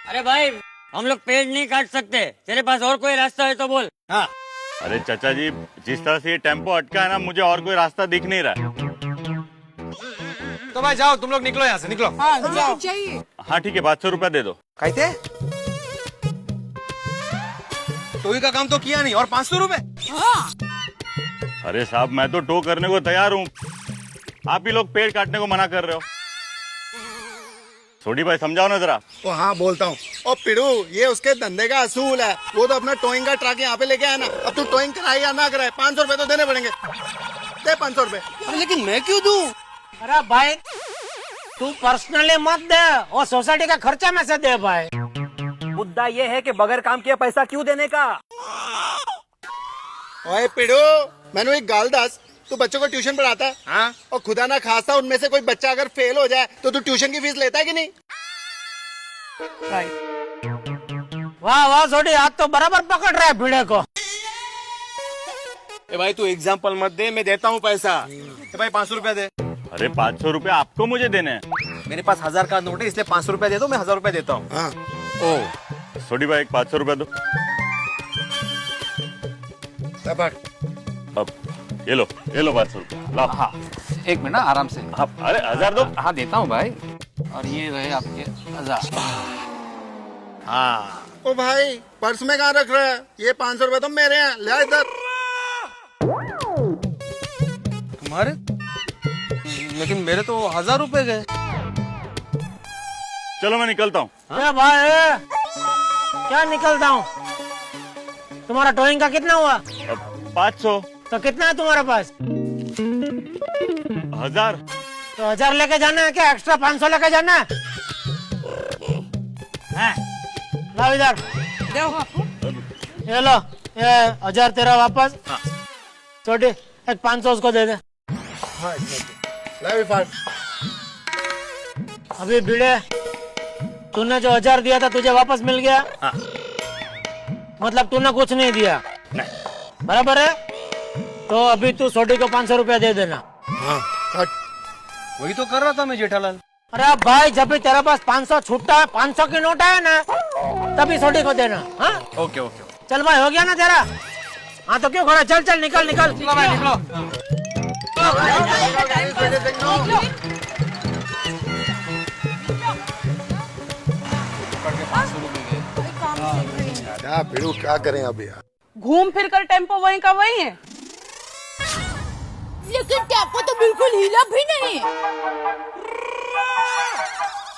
अरे भाई हम लोग पेड़ नहीं काट सकते, तेरे पास और कोई रास्ता है तो बोल। हाँ अरे चाचा जी, जिस तरह से ये टेम्पो अटका है ना, मुझे और कोई रास्ता दिख नहीं रहा है। तो भाई जाओ, तुम लोग निकलो यहाँ से, निकलो। हाँ ठीक है, 500 रुपया दे दो। कैसे? टोई का काम तो किया नहीं और 500 रुपए? अरे साहब, मैं तो टो करने को तैयार हूँ, आप ही लोग पेड़ काटने को मना कर रहे हो। छोटी भाई समझाओ ना जरा। तो हाँ बोलता हूँ। और पिड़ू, ये उसके धंधे का असूल है। वो तो अपना टोइंग का ट्रक यहाँ पे लेके आया ना। अब तू टोइंग कराए या ना कराए, 500 रुपए तो देने पड़ेंगे। दे 500 रुपए। अरे लेकिन मैं क्यों दूं? अरे भाई तू पर्सनली मत दे, वो सोसाइटी का खर्चा में से दे भाई। मुद्दा ये है कि बगैर काम किए पैसा क्यों देने का। ओए पिड़ू, मैंने एक गाल दस, तू बच्चों को ट्यूशन पढ़ाता है? हाँ। और खुदा ना खास्ता उनमें से कोई बच्चा अगर फेल हो जाए तो तू ट्यूशन की फीस लेता है कि नहीं? वाह वाह छोटी, आज तो बराबर पकड़ रहा है भिड़े को। ए भाई तू एग्जाम्पल मत दे, मैं देता हूँ पैसा। ए भाई 500 रुपया दे। अरे 500 रुपया आपको मुझे देने हैं। मेरे पास 1000 का नोट है, इसलिए 500 रुपया दे दो, मैं 1000 रुपया देता हूँ। हाँ। ओ छोटी भाई, 500 रुपया दो। अब ये लो 500 रुपया लाओ। हाँ एक मिनट ना, आराम से। हाँ, अरे 1000 दो। हाँ देता हूँ भाई, और ये रहे आपके 1000। हाँ। ओ भाई, पर्स में कहाँ रख रहा है? ये 500 रुपए तो मेरे हैं, ले आ इधर। तुम्हारे? लेकिन मेरे तो 1000 रुपए गए। चलो मैं निकलता हूँ। अरे भाई क्या निकलता हूँ? तुम्हारा टोइंग का कितना हुआ? 500। तो कितना है तुम्हारे पास? 1000। तो 1000 लेके जाना है क्या? एक्स्ट्रा 500 लेके जाना है? लाओ इधर, ये लो, ये 1000 तेरा वापस। छोटी एक 500 उसको दे दे। ले भी फाड़। अभी भिड़े, तूने जो 1000 दिया था तुझे वापस मिल गया। मतलब तूने कुछ नहीं दिया, बराबर है? तो अभी तू छोटी को 500 रुपया दे देना। हाँ, कट। वही तो कर रहा था मैं जेठालाल। अरे भाई, जब भी तेरे पास 500 छूटता है, 500 की नोट आया ना, तभी छोटी को देना। हाँ ओके ओके। चल भाई, हो गया ना तेरा? हाँ तो क्यों खड़ा, चल चल निकल निकल। निकलो भाई निकलो। क्या पिड़ू, क्या करें अब यार? घूम फिर कर टेम्पो वहीं का वहीं है। लेकिन टेम्पो तो बिल्कुल हिला भी नहीं।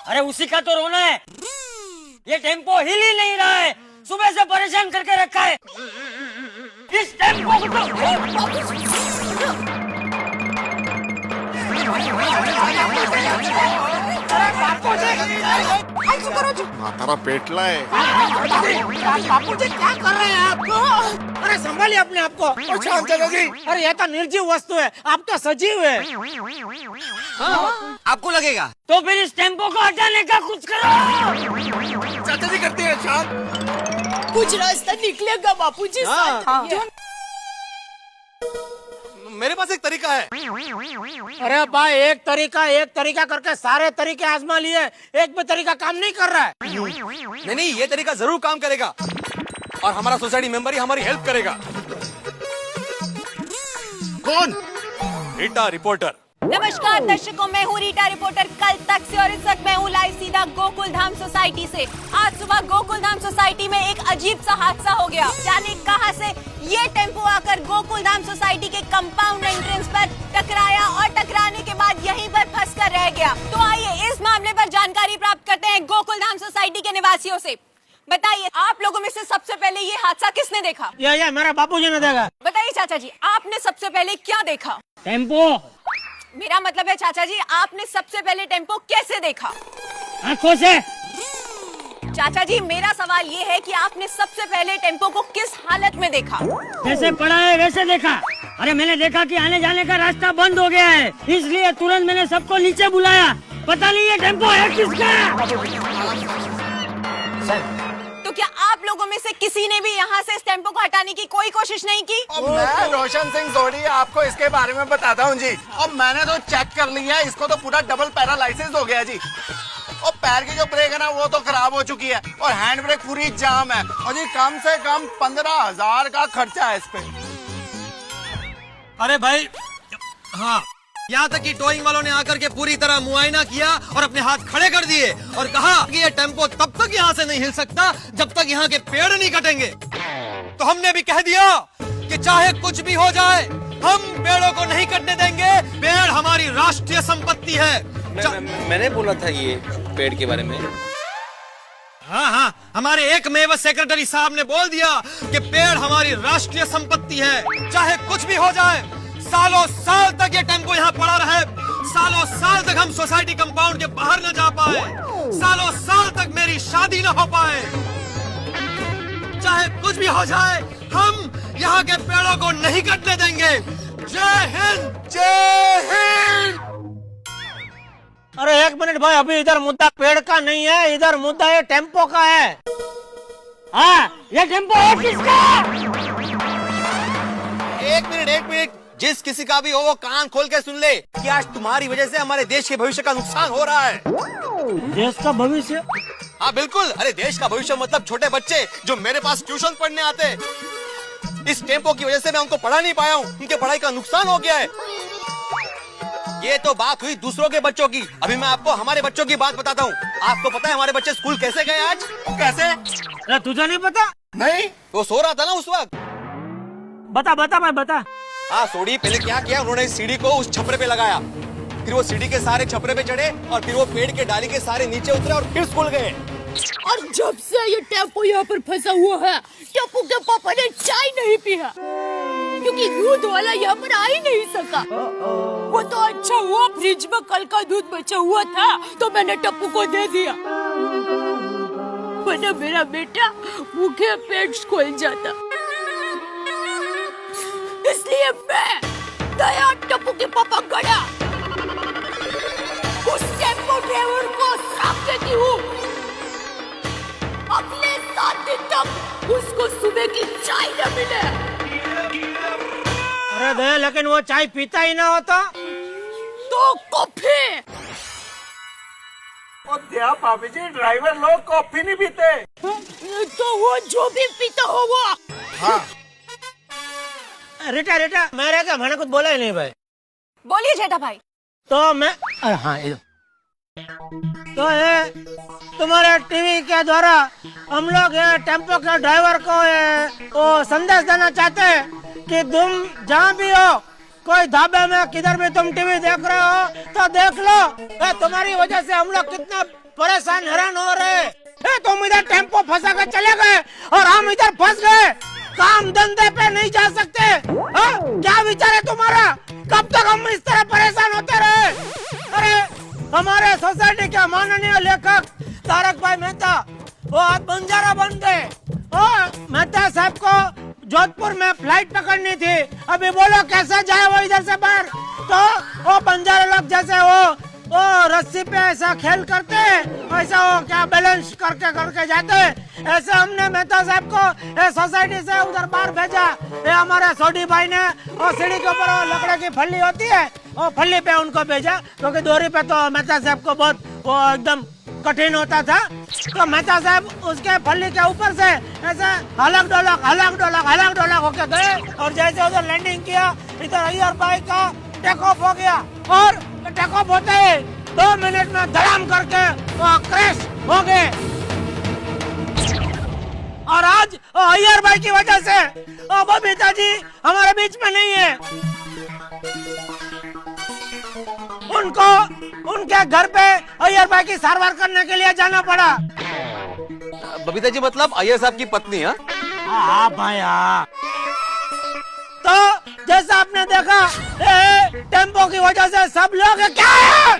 अरे उसी का तो रोना है, ये टेम्पो हिल ही नहीं रहा है, सुबह से परेशान करके रखा है इस टेम्पो को। म्हातारा पेटला है। बापू जी क्या कर रहे हैं आप? अरे संभालिए अपने आप को। अरे ये तो निर्जीव वस्तु है, आप तो सजीव है। आपको लगेगा? तो फिर इस टेम्पो को हटाने का कुछ करो। चाचा जी करते हैं शाम। कुछ रास्ता निकलेगा बापू जी। मेरे पास एक तरीका है। अरे भाई, एक तरीका करके सारे तरीके आजमा लिए, एक भी तरीका काम नहीं कर रहा है। नहीं, ये तरीका जरूर काम करेगा और हमारा सोसाइटी मेंबर ही हमारी हेल्प करेगा। कौन? रीटा रिपोर्टर। नमस्कार दर्शकों, मैं हूँ रीटा रिपोर्टर कल तक से, और इस वक्त मैं हूँ लाइव सीधा गोकुल धाम सोसाइटी से। आज सुबह गोकुल धाम सोसाइटी में एक अजीब सा हादसा हो गया। जाने कहां से ये टेम्पो आकर गोकुल धाम सोसाइटी के कंपाउंड एंट्रेंस पर टकराया और टकराने के बाद यहीं पर फंस कर रह गया। तो आइए इस मामले पर जानकारी प्राप्त करते हैं गोकुल धाम सोसाइटी के निवासियों से। बताइए, आप लोगों में से सबसे पहले ये हादसा किसने देखा? ये मेरा बापूजी ने देखा। बताइए चाचा जी, आपने सबसे पहले क्या देखा? टेम्पो मेरा मतलब है चाचा जी, आपने सबसे पहले टेम्पो कैसे देखा? आंखों से। चाचा जी, मेरा सवाल ये है कि आपने सबसे पहले टेम्पो को किस हालत में देखा? जैसे पड़ा है वैसे देखा। अरे मैंने देखा कि आने जाने का रास्ता बंद हो गया है, इसलिए तुरंत मैंने सबको नीचे बुलाया। पता नहीं ये टेम्पो है किसका। तो क्या आप लोगों में से किसी ने भी यहाँ से इस टेम्पो को हटाने की कोई कोशिश नहीं की? अब मैं रोशन सिंह सोडी आपको इसके बारे में बताता हूँ जी। अब मैंने तो चेक कर लिया है, इसको तो पूरा डबल पैरालाइसिस हो गया जी। और पैर की जो ब्रेक है ना वो तो खराब हो चुकी है और हैंड ब्रेक पूरी जाम है और जी कम से कम 15,000 का खर्चा है इस पे। अरे भाई हाँ, यहाँ तक कि टोइंग वालों ने आकर के पूरी तरह मुआयना किया और अपने हाथ खड़े कर दिए और कहा कि ये टेम्पो तब तक यहाँ से नहीं हिल सकता जब तक यहाँ के पेड़ नहीं कटेंगे। तो हमने भी कह दिया कि चाहे कुछ भी हो जाए हम पेड़ों को नहीं कटने देंगे, पेड़ हमारी राष्ट्रीय संपत्ति है। मैंने बोला था ये पेड़ के बारे में। हाँ, हमारे एकमेव सेक्रेटरी साहब ने बोल दिया कि पेड़ हमारी राष्ट्रीय संपत्ति है, चाहे कुछ भी हो जाए। सालों साल तक ये टेम्पो यहाँ पड़ा रहे, सालों साल तक हम सोसाइटी कंपाउंड के बाहर न जा पाए, सालों साल तक मेरी शादी न हो पाए, चाहे कुछ भी हो जाए हम यहाँ के पेड़ों को नहीं कटने देंगे। जय हिंद, जय हिंद। अरे एक मिनट भाई, अभी इधर मुद्दा पेड़ का नहीं है, इधर मुद्दा ये टेम्पो का है। हाँ, ये टेम्पो है किसका? एक मिनट, जिस किसी का भी हो वो कान खोल के सुन ले कि आज तुम्हारी वजह से हमारे देश के भविष्य का नुकसान हो रहा है। देश का भविष्य? हाँ बिल्कुल, अरे देश का भविष्य मतलब छोटे बच्चे जो मेरे पास ट्यूशन पढ़ने आते हैं। इस टेम्पो की वजह से मैं उनको पढ़ा नहीं पाया हूँ, उनके पढ़ाई का नुकसान हो गया है। ये तो बात हुई दूसरों के बच्चों की, अभी मैं आपको हमारे बच्चों की बात बताता हूँ। आपको पता है हमारे बच्चे स्कूल कैसे गए आज? कैसे? अरे तुझे नहीं पता? नहीं, वो सो रहा था ना उस वक्त। बता भाई बता। हाँ सोडी, पहले क्या किया उन्होंने, सीढ़ी को उस छपरे पे लगाया, फिर वो सीढ़ी के सारे छपरे पे चढ़े और फिर वो पेड़ के डाली के सारे नीचे उतरे और फिर स्कूल गए। और जब से ये टेम्पो यहाँ पर फंसा हुआ है, टेम्पो के पापा ने चाय नहीं पिया क्योंकि दूध वाला यहाँ पर आ ही नहीं सका। वो तो अच्छा हुआ फ्रिज में कल का दूध बचा हुआ था तो मैंने टप्पू को दे दिया, वरना मेरा बेटा भूखे पेट खोल जाता। इसलिए मैं दया टप्पू के पापा गया उस टेम्पो ड्राइवर को श्राप देती हूँ, अगले 7 दिन तक उसको सुबह की चाय न मिले। अरे दया, लेकिन वो चाय पीता ही ना होता तो कॉफी। भाभी जी ड्राइवर लोग कॉफी नहीं पीते। तो वो जो भी पीता हो वो। हाँ रिटा मैंने क्या, मैंने कुछ बोला ही नहीं भाई। बोलिए जेठा भाई। तो मैं हाँ तो ये तुम्हारे टीवी के द्वारा हम लोग ये टेम्पो के ड्राइवर को वो संदेश देना चाहते हैं कि तुम जहाँ भी हो, कोई ढाबे में किधर भी तुम टीवी देख रहे हो तो देख लो, तुम्हारी वजह से हम लोग कितना परेशान हैरान हो रहे हैं। तुम इधर टेम्पो फंसा कर चले गए और हम इधर फंस गए, काम धंधे पे नहीं जा सकते। क्या विचार है तुम्हारा? कब तक हम इस तरह परेशान होते रहे? अरे हमारे सोसाइटी के माननीय लेखक तारक भाई मेहता वो आज बंजारा बन गए। मेहता साहब को जोधपुर में फ्लाइट पकड़नी थी, अभी बोलो कैसे जाए वो इधर से बाहर। तो वो बंजारा लोग जैसे वो रस्सी पे ऐसा खेल करते हैं, ऐसा वो क्या बैलेंस करके जाते हैं, ऐसे हमने मेहता साहब को सोसाइटी से उधर बाहर भेजा। ये हमारे सोडी भाई ने वो सीढ़ी के ऊपर वो लकड़े की फल्ली होती है, वो फल्ली पे उनको भेजा क्योंकि डोरी पे तो मेहता साहब को बहुत वो एकदम कठिन होता था। तो मेहता साहब उसके फल्ली के ऊपर से ऐसे हलक डोलक होके गए और जैसे उधर लैंडिंग किया, इधर अय्यर भाई का टेक ऑफ हो गया और टेक ऑफ होते ही 2 मिनट में धड़ाम करके वो क्रैश हो गए। और आज अय्यर भाई की वजह से बबीता जी हमारे बीच में नहीं है, उनको उनके घर पे अय्यर भाई की सारवार करने के लिए जाना पड़ा। बबीता जी मतलब अय्यर साहब की पत्नी? हाँ भाई हाँ। तो जैसा आपने देखा टेम्पो की वजह से सब लोग क्या है?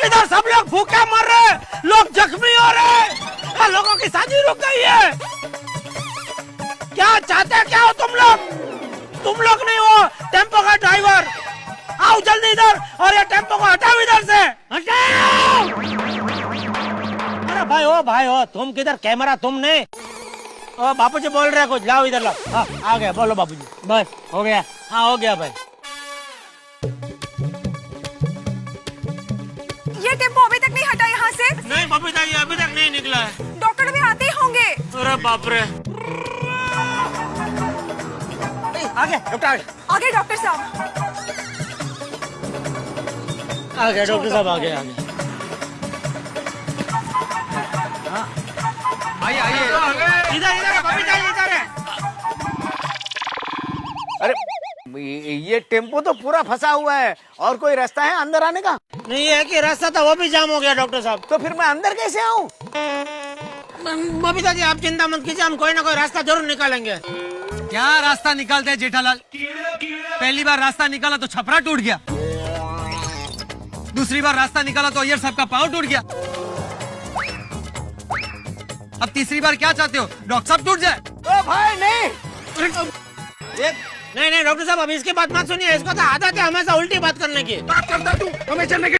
इधर सब लोग भूखे मर रहे, लोग जख्मी हो रहे, लोगों की शादी रुक गई है। क्या चाहते क्या हो तुम लोग नहीं हो टेम्पो का ड्राइवर, आओ जल्दी इधर और ये टेम्पो को हटाओ इधर से, हटाओ। अरे भाई हो तुम किधर, कैमरा तुमने? बापूजी बोल रहे कुछ, लाओ इधर लाओ। हाँ आ गया, बोलो बापूजी। बस हो गया? हाँ हो गया भाई। ये टेम्पो अभी तक नहीं बबीता जी अभी तक नहीं निकला है। डॉक्टर भी आते ही होंगे। अरे बाप रे। आगे डॉक्टर। आगे डॉक्टर साहब। आ गए डॉक्टर साहब, आ गए। आइए आइए। इधर बबीता जी इधर है। अरे ये टेम्पो तो पूरा फंसा हुआ है, और कोई रास्ता है अंदर आने का? नहीं है कि रास्ता था वो भी जाम हो गया डॉक्टर साहब। तो फिर मैं अंदर कैसे आऊँ? बबीता जी आप चिंता मत कीजिए, हम कोई ना कोई रास्ता जरूर निकालेंगे। क्या रास्ता निकालते हैं जेठालाल? पहली बार रास्ता निकाला तो छपरा टूट गया, दूसरी बार रास्ता निकाला तो अय्यर साहब का पाँव टूट गया, अब तीसरी बार क्या चाहते हो, डॉक्टर साहब टूट जाए? ओ भाई नहीं। नहीं डॉक्टर साहब, अब इसकी बात मत सुनिए, इसको तो आदत है हमेशा उल्टी बात करने की। बात करता तू हमें चलने की।